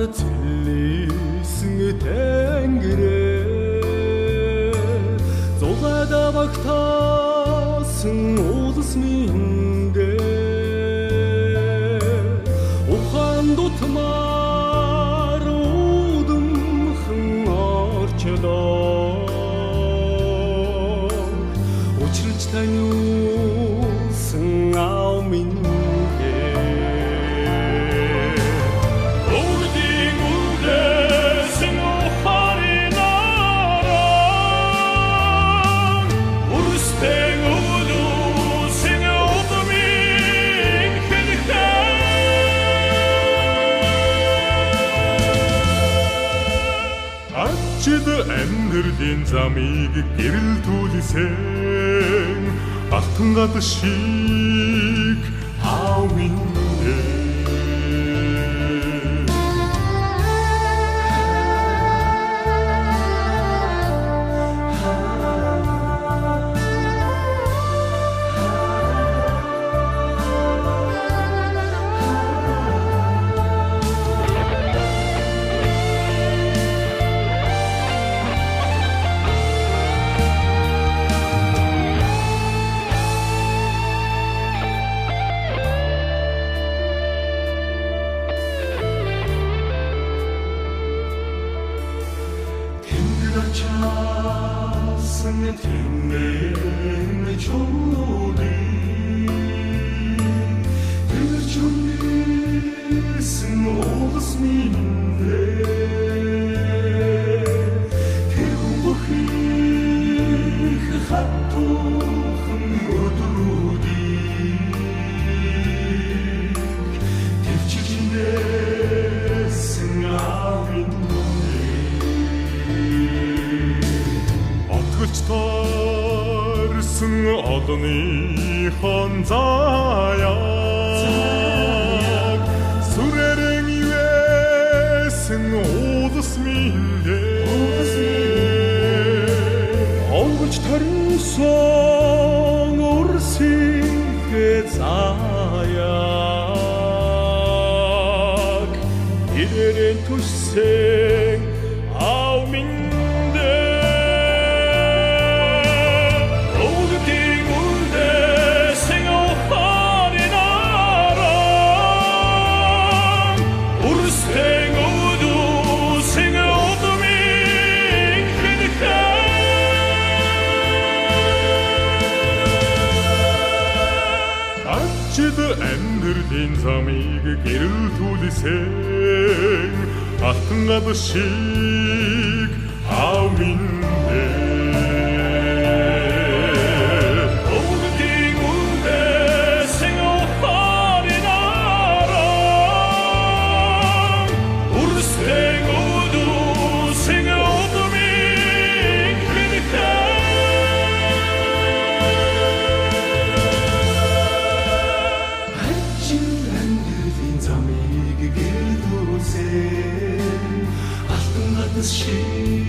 цэлсэн тэнгэрээ зулайда багтаасан улс миндээ ухаан дутмаар удамхан орчлоо учирч таниулсан аав минь Ачид амьдралын замыг гэрэл түлсэн алтан гад шиг аав минь чаасан тэмээ чулууди тэр чулуусэн улс миндээ тэр бүхий хатуухан өдрүүдийг төвчилнэсэн аавын Тарсан одныхон заяаг сүрэрэн юэсэн улс миндээ онгоч тарсан урсын заяаг ирэрэн түсэн аав минь Ачид амьдралын замыг гэрэл түлсэн алтан гад шиг аав минь алтан гадас шиг